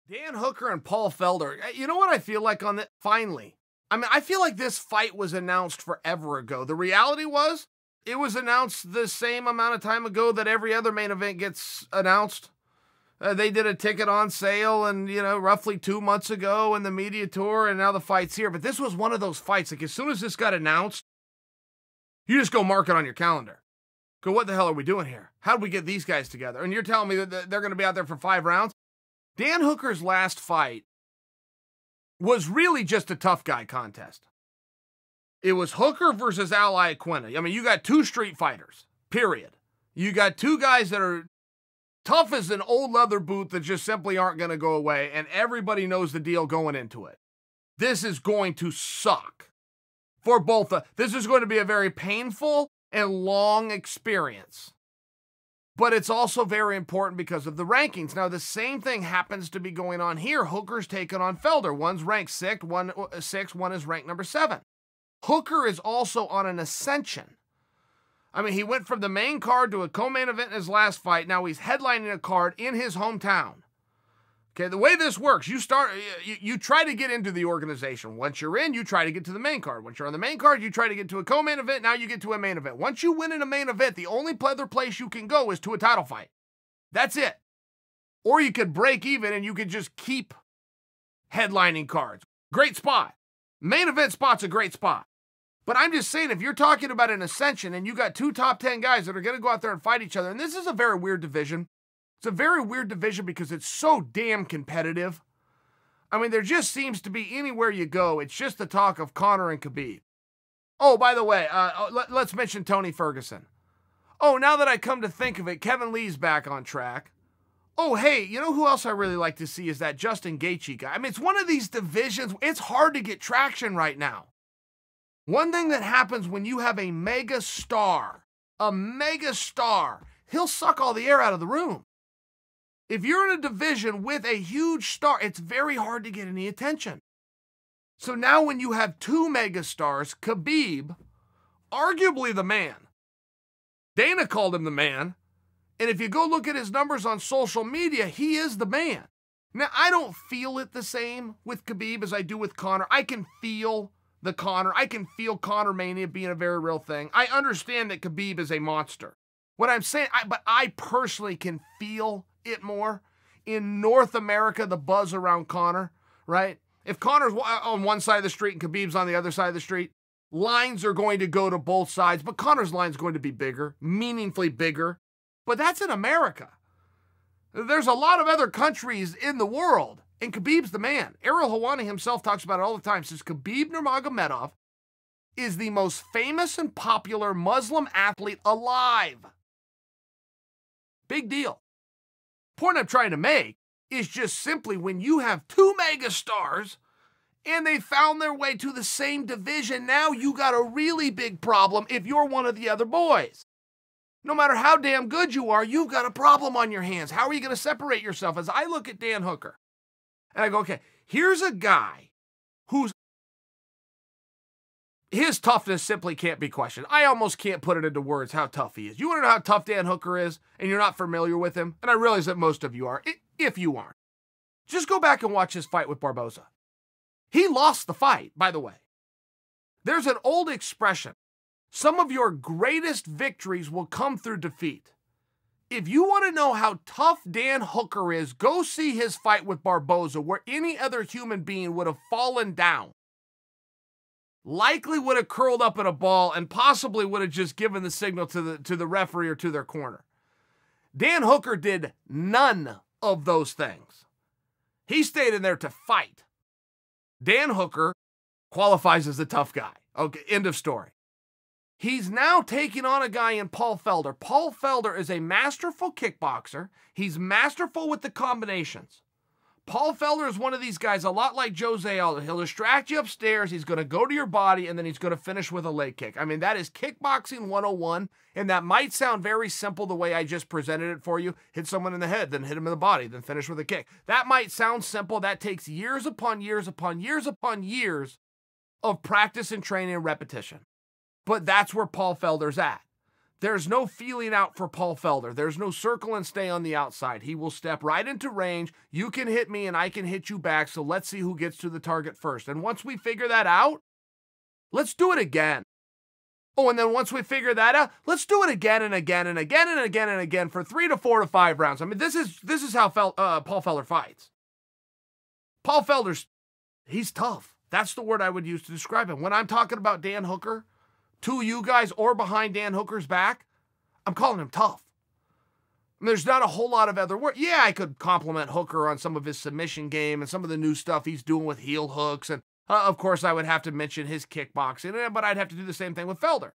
Dan Hooker and Paul Felder. You know what I feel like on that? Finally. I mean, I feel like this fight was announced forever ago. The reality was, it was announced the same amount of time ago that every other main event gets announced. They did a ticket on sale and, roughly 2 months ago in the media tour, and now the fight's here. But this was one of those fights, like as soon as this got announced, you just go mark it on your calendar. Go, what the hell are we doing here? How did we get these guys together? And you're telling me that they're going to be out there for 5 rounds? Dan Hooker's last fight was really just a tough guy contest. It was Hooker versus Al Iaquinta. I mean, you got 2 street fighters, period. You got 2 guys that are tough as an old leather boot that just simply aren't going to go away, and everybody knows the deal going into it. This is going to suck for both. This is going to be a very painful and long experience. But it's also very important because of the rankings. Now, the same thing happens to be going on here. Hooker's taking on Felder. One's ranked 6, one is ranked number 7. Hooker is also on an ascension. I mean, he went from the main card to a co-main event in his last fight. Now he's headlining a card in his hometown. Okay, the way this works, you try to get into the organization. Once you're in, you try to get to the main card. Once you're on the main card, you try to get to a co-main event. Now you get to a main event. Once you win in a main event, the only other place you can go is to a title fight. That's it. Or you could break even and you could just keep headlining cards. Great spot. Main event spot's a great spot. But I'm just saying, if you're talking about an ascension and you got 2 top 10 guys that are going to go out there and fight each other, and this is a very weird division. It's a very weird division because it's so damn competitive. I mean, there just seems to be anywhere you go, it's just the talk of Conor and Khabib. Oh, by the way, let's mention Tony Ferguson. Oh, now that I come to think of it, Kevin Lee's back on track. Oh, hey, you know who else I really like to see is that Justin Gaethje guy. I mean, it's one of these divisions, it's hard to get traction right now. One thing that happens when you have a mega star, he'll suck all the air out of the room. If you're in a division with a huge star, it's very hard to get any attention. So now when you have 2 mega stars, Khabib, arguably the man. Dana called him the man. And if you go look at his numbers on social media, he is the man. Now, I don't feel it the same with Khabib as I do with Conor. I can feel the Conor. I can feel Conor mania being a very real thing. I understand that Khabib is a monster. What I'm saying, but I personally can feel it more. In North America, the buzz around Conor, right? If Conor's on one side of the street and Khabib's on the other side of the street, lines are going to go to both sides, but Conor's line's going to be bigger, meaningfully bigger. But that's in America. There's a lot of other countries in the world, and Khabib's the man. Ariel Helwani himself talks about it all the time. Says Khabib Nurmagomedov is the most famous and popular Muslim athlete alive. Big deal. Point I'm trying to make is just simply when you have 2 mega stars and they found their way to the same division, now you got a really big problem if you're one of the other boys. No matter how damn good you are, you've got a problem on your hands. How are you going to separate yourself? As I look at Dan Hooker, and I go, okay, here's a guy his toughness simply can't be questioned. I almost can't put it into words how tough he is. You want to know how tough Dan Hooker is, and you're not familiar with him? And I realize that most of you are, if you aren't. Just go back and watch his fight with Barboza. He lost the fight, by the way. There's an old expression. Some of your greatest victories will come through defeat. If you want to know how tough Dan Hooker is, go see his fight with Barboza, where any other human being would have fallen down. Likely would have curled up in a ball and possibly would have just given the signal to the referee or to their corner. Dan Hooker did none of those things. He stayed in there to fight. Dan Hooker qualifies as the tough guy. Okay, end of story. He's now taking on a guy in Paul Felder. Paul Felder is a masterful kickboxer. He's masterful with the combinations. Paul Felder is one of these guys, a lot like Jose Aldo. He'll distract you upstairs, he's going to go to your body, and then he's going to finish with a leg kick. I mean, that is kickboxing 101, and that might sound very simple the way I just presented it for you. Hit someone in the head, then hit him in the body, then finish with a kick. That might sound simple. That takes years upon years upon years upon years of practice and training and repetition. But that's where Paul Felder's at. There's no feeling out for Paul Felder. There's no circle and stay on the outside. He will step right into range. You can hit me and I can hit you back, so let's see who gets to the target first. And once we figure that out, let's do it again. Oh, and then once we figure that out, let's do it again and again and again and again and again for 3 to 4 to 5 rounds. I mean, this is how Paul Felder fights. Paul Felder's, he's tough. That's the word I would use to describe him. When I'm talking about Dan Hooker, to you guys or behind Dan Hooker's back, I'm calling him tough. And there's not a whole lot of other words. Yeah, I could compliment Hooker on some of his submission game and some of the new stuff he's doing with heel hooks. And of course, I would have to mention his kickboxing, but I'd have to do the same thing with Felder.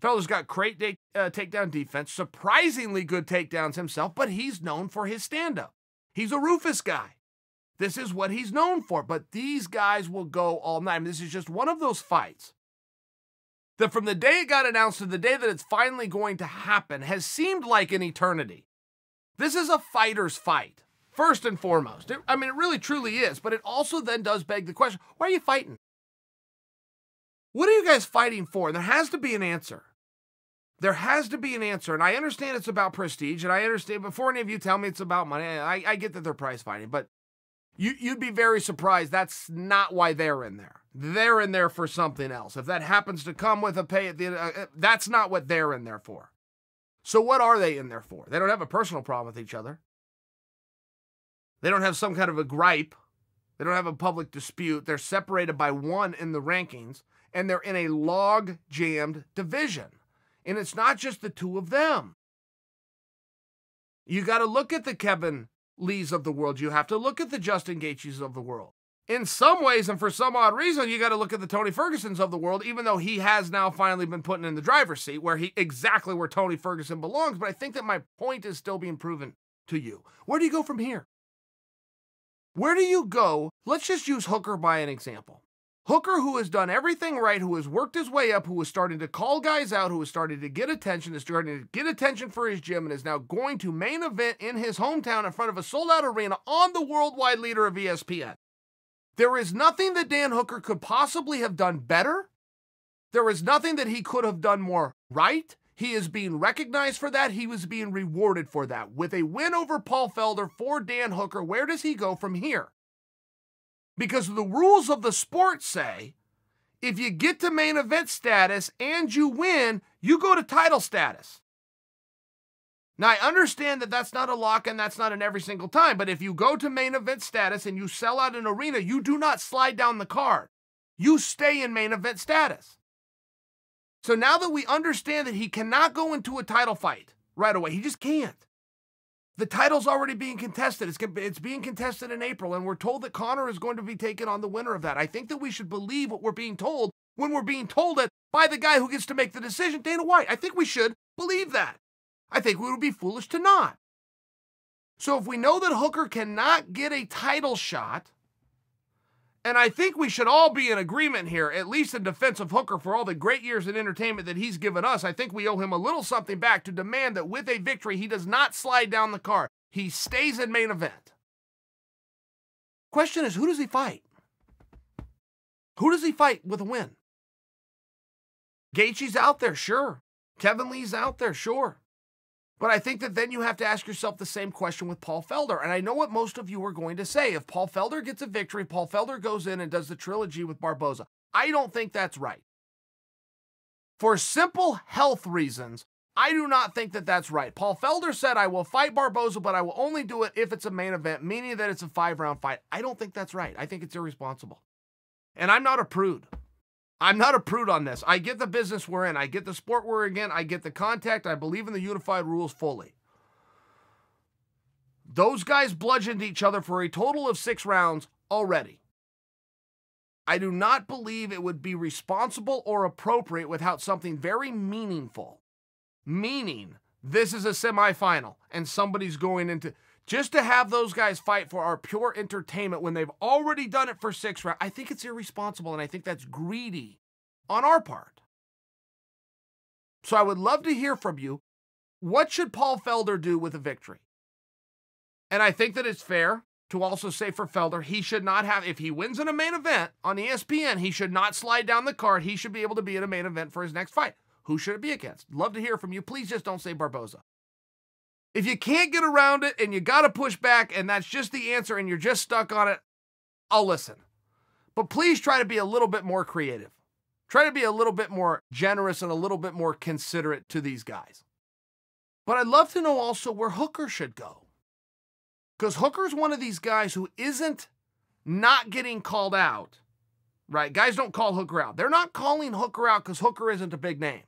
Felder's got great takedown defense, surprisingly good takedowns himself, but he's known for his stand-up. He's a Rufus guy. This is what he's known for, but these guys will go all night. I mean, this is just one of those fights that from the day it got announced to the day that it's finally going to happen has seemed like an eternity. This is a fighter's fight, first and foremost. I mean, it really truly is, but it also then does beg the question, why are you fighting? What are you guys fighting for? And there has to be an answer. There has to be an answer, and I understand it's about prestige, and I understand, before any of you tell me it's about money, I get that they're prize fighting, but you'd be very surprised that's not why they're in there. They're in there for something else. If that happens to come with a pay at the end, that's not what they're in there for. So what are they in there for? They don't have a personal problem with each other. They don't have some kind of a gripe. They don't have a public dispute. They're separated by 1 in the rankings, and they're in a log-jammed division. And it's not just the 2 of them. You got to look at the Kevin Lees of the world. You have to look at the Justin Gaethjes of the world. In some ways, and for some odd reason, you got to look at the Tony Fergusons of the world, even though he has now finally been put in the driver's seat, exactly where Tony Ferguson belongs. But I think that my point is still being proven to you. Where do you go from here? Where do you go? Let's just use Hooker by an example. Hooker, who has done everything right, who has worked his way up, who is starting to call guys out, who is starting to get attention, is starting to get attention for his gym, and is now going to main event in his hometown in front of a sold-out arena on the worldwide leader of ESPN. There is nothing that Dan Hooker could possibly have done better. There is nothing that he could have done more right. He is being recognized for that. He was being rewarded for that. With a win over Paul Felder for Dan Hooker, where does he go from here? Because the rules of the sport say, if you get to main event status and you win, you go to title status. Now, I understand that that's not a lock and that's not in every single time, but if you go to main event status and you sell out an arena, you do not slide down the card. You stay in main event status. So now that we understand that he cannot go into a title fight right away, he just can't. The title's already being contested. It's being contested in April, and we're told that Conor is going to be taking on the winner of that. I think that we should believe what we're being told when we're being told it by the guy who gets to make the decision, Dana White. I think we should believe that. I think we would be foolish to not. So if we know that Hooker cannot get a title shot, and I think we should all be in agreement here, at least in defense of Hooker for all the great years in entertainment that he's given us, I think we owe him a little something back to demand that with a victory, he does not slide down the card. He stays in main event. Question is, who does he fight? Who does he fight with a win? Gaethje's out there, sure. Kevin Lee's out there, sure. But I think that then you have to ask yourself the same question with Paul Felder. And I know what most of you are going to say. If Paul Felder gets a victory, Paul Felder goes in and does the trilogy with Barboza. I don't think that's right. For simple health reasons, I do not think that that's right. Paul Felder said, I will fight Barboza, but I will only do it if it's a main event, meaning that it's a 5-round fight. I don't think that's right. I think it's irresponsible. And I'm not a prude. I'm not a prude on this. I get the business we're in. I get the sport we're in. I get the contact. I believe in the unified rules fully. Those guys bludgeoned each other for a total of 6 rounds already. I do not believe it would be responsible or appropriate without something very meaningful. Meaning, this is a semifinal and somebody's going into... Just to have those guys fight for our pure entertainment when they've already done it for 6 rounds, I think it's irresponsible, and I think that's greedy on our part. So I would love to hear from you. What should Paul Felder do with a victory? And I think that it's fair to also say for Felder, he should not have, if he wins in a main event on ESPN, he should not slide down the card. He should be able to be in a main event for his next fight. Who should it be against? Love to hear from you. Please just don't say Barboza. If you can't get around it and you got to push back and that's just the answer and you're just stuck on it, I'll listen. But please try to be a little bit more creative. Try to be a little bit more generous and a little bit more considerate to these guys. But I'd love to know also where Hooker should go. Because Hooker's one of these guys who isn't not getting called out, right? Guys don't call Hooker out. They're not calling Hooker out because Hooker isn't a big name.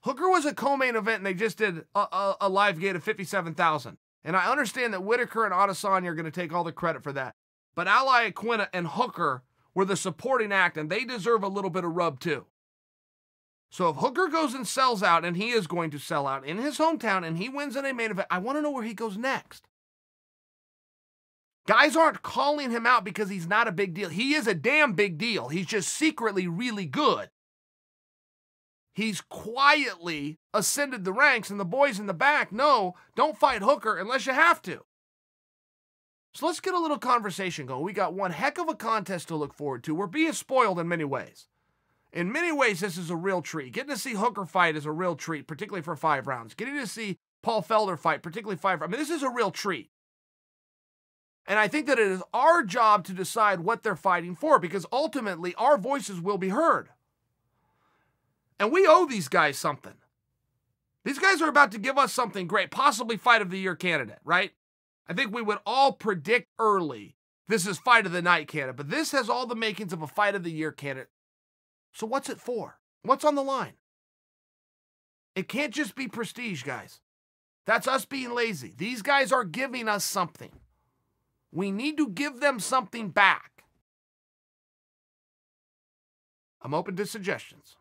Hooker was a co-main event and they just did a live gate of 57,000. And I understand that Whitaker and Adesanya are going to take all the credit for that. But Ally Aquina and Hooker were the supporting act and they deserve a little bit of rub too. So if Hooker goes and sells out, and he is going to sell out in his hometown, and he wins in a main event, I want to know where he goes next. Guys aren't calling him out because he's not a big deal. He is a damn big deal. He's just secretly really good. He's quietly ascended the ranks, and the boys in the back know, don't fight Hooker unless you have to. So let's get a little conversation going. We got one heck of a contest to look forward to. We're being spoiled in many ways. In many ways, this is a real treat. Getting to see Hooker fight is a real treat, particularly for 5 rounds. Getting to see Paul Felder fight, particularly 5 rounds. I mean, this is a real treat. And I think that it is our job to decide what they're fighting for, because ultimately our voices will be heard. And we owe these guys something. These guys are about to give us something great, possibly Fight of the Year candidate, right? I think we would all predict early this is Fight of the Night candidate, but this has all the makings of a Fight of the Year candidate. So what's it for? What's on the line? It can't just be prestige, guys. That's us being lazy. These guys are giving us something. We need to give them something back. I'm open to suggestions.